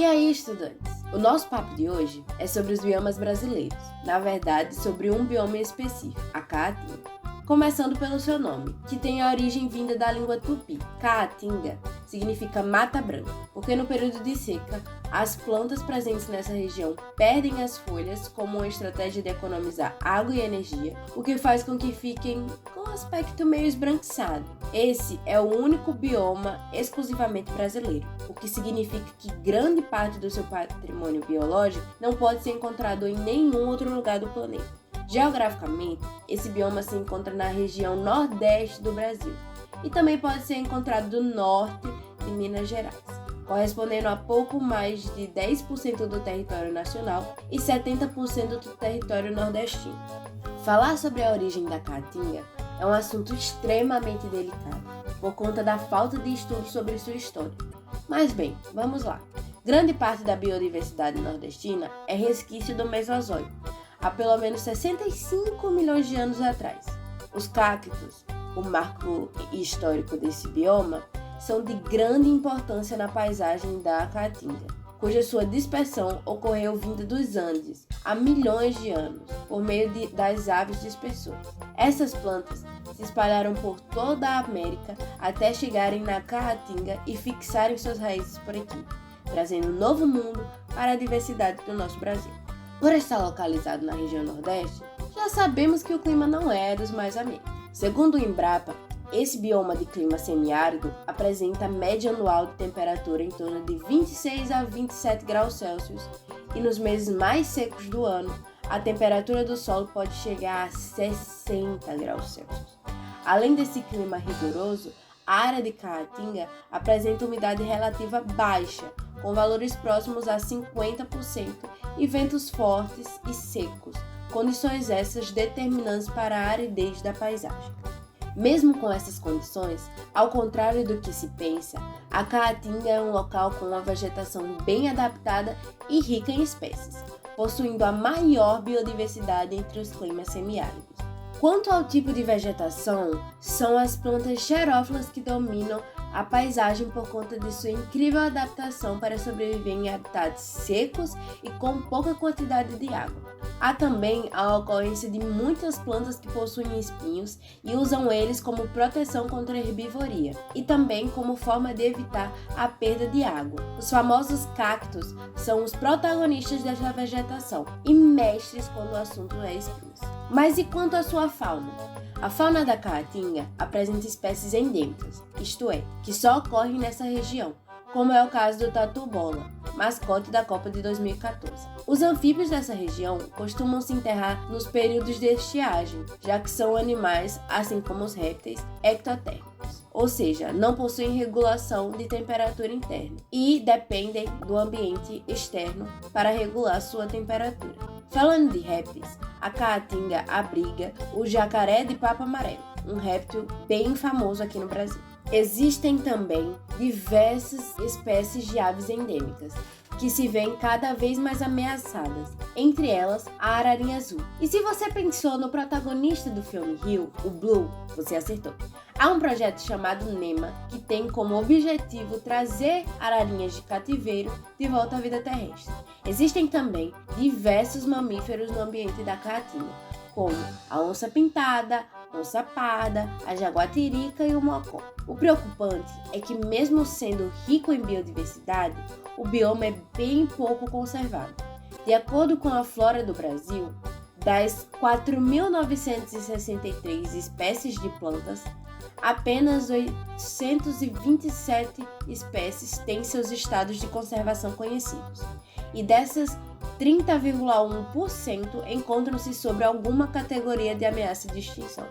E aí, estudantes? O nosso papo de hoje é sobre os biomas brasileiros. Na verdade, sobre um bioma específico, a Caatinga. Começando pelo seu nome, que tem a origem vinda da língua tupi. Caatinga significa mata branca, porque no período de seca, as plantas presentes nessa região perdem as folhas como uma estratégia de economizar água e energia, o que faz com que fiquem com um aspecto meio esbranquiçado. Esse é o único bioma exclusivamente brasileiro, o que significa que grande parte do seu patrimônio biológico não pode ser encontrado em nenhum outro lugar do planeta. Geograficamente, esse bioma se encontra na região nordeste do Brasil e também pode ser encontrado no norte de Minas Gerais, correspondendo a pouco mais de 10% do território nacional e 70% do território nordestino. Falar sobre a origem da Caatinga é um assunto extremamente delicado, por conta da falta de estudo sobre sua história. Mas bem, vamos lá. Grande parte da biodiversidade nordestina é resquício do Mesozoico, há pelo menos 65 milhões de anos atrás. Os cactos, o marco histórico desse bioma, são de grande importância na paisagem da Caatinga, cuja sua dispersão ocorreu vinda dos Andes há milhões de anos, por meio das aves dispersoras. Essas plantas se espalharam por toda a América até chegarem na Caatinga e fixarem suas raízes por aqui, trazendo um novo mundo para a diversidade do nosso Brasil. Por estar localizado na região Nordeste, já sabemos que o clima não é dos mais amenos. Segundo o Embrapa, esse bioma de clima semiárido apresenta média anual de temperatura em torno de 26 a 27 graus Celsius e nos meses mais secos do ano, a temperatura do solo pode chegar a 60 graus Celsius. Além desse clima rigoroso, a área de Caatinga apresenta umidade relativa baixa, com valores próximos a 50% e ventos fortes e secos, condições essas determinantes para a aridez da paisagem. Mesmo com essas condições, ao contrário do que se pensa, a Caatinga é um local com uma vegetação bem adaptada e rica em espécies, possuindo a maior biodiversidade entre os climas semiáridos. Quanto ao tipo de vegetação, são as plantas xerófilas que dominam a paisagem por conta de sua incrível adaptação para sobreviver em habitats secos e com pouca quantidade de água. Há também a ocorrência de muitas plantas que possuem espinhos e usam eles como proteção contra a herbivoria e também como forma de evitar a perda de água. Os famosos cactos são os protagonistas dessa vegetação e mestres quando o assunto é espinhos. Mas e quanto à sua fauna? A fauna da Caatinga apresenta espécies endêmicas, isto é, que só ocorrem nessa região, como é o caso do tatu-bola, mascote da Copa de 2014. Os anfíbios dessa região costumam se enterrar nos períodos de estiagem, já que são animais, assim como os répteis, ectotérmicos, ou seja, não possuem regulação de temperatura interna e dependem do ambiente externo para regular sua temperatura. Falando de répteis, a Caatinga abriga o jacaré de papo amarelo, um réptil bem famoso aqui no Brasil. Existem também diversas espécies de aves endêmicas, que se veem cada vez mais ameaçadas, entre elas a ararinha azul. E se você pensou no protagonista do filme Rio, o Blue, você acertou. Há um projeto chamado NEMA, que tem como objetivo trazer ararinhas de cativeiro de volta à vida terrestre. Existem também diversos mamíferos no ambiente da Caatinga, como a onça-pintada, onça-parda, a jaguatirica e o mocó. O preocupante é que, mesmo sendo rico em biodiversidade, o bioma é bem pouco conservado. De acordo com a Flora do Brasil, das 4.963 espécies de plantas, apenas 827 espécies têm seus estados de conservação conhecidos, e dessas 30,1% encontram-se sob alguma categoria de ameaça de extinção.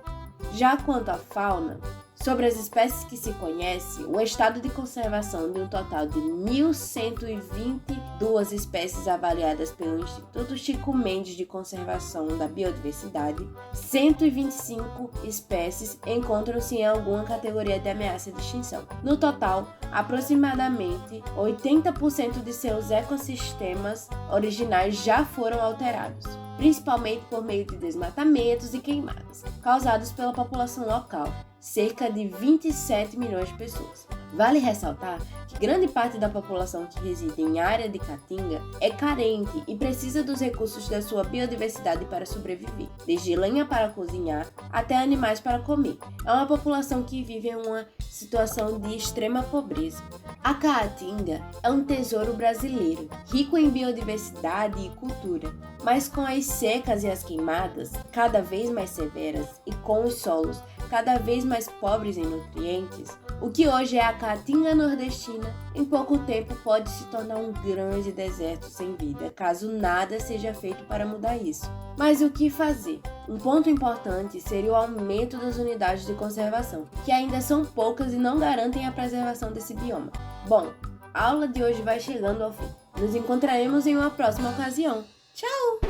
Já quanto à fauna, sobre as espécies que se conhece, o estado de conservação de um total de 1.122 espécies avaliadas pelo Instituto Chico Mendes de Conservação da Biodiversidade, 125 espécies encontram-se em alguma categoria de ameaça de extinção. No total, aproximadamente 80% de seus ecossistemas originais já foram alterados, principalmente por meio de desmatamentos e queimadas, causados pela população local, cerca de 27 milhões de pessoas. Vale ressaltar que grande parte da população que reside em área de caatinga é carente e precisa dos recursos da sua biodiversidade para sobreviver, desde lenha para cozinhar até animais para comer. É uma população que vive em uma situação de extrema pobreza. A caatinga é um tesouro brasileiro, rico em biodiversidade e cultura, mas com as secas e as queimadas cada vez mais severas e com os solos cada vez mais pobres em nutrientes, o que hoje é a caatinga nordestina, em pouco tempo pode se tornar um grande deserto sem vida, caso nada seja feito para mudar isso. Mas o que fazer? Um ponto importante seria o aumento das unidades de conservação, que ainda são poucas e não garantem a preservação desse bioma. Bom, a aula de hoje vai chegando ao fim. Nos encontraremos em uma próxima ocasião. Tchau!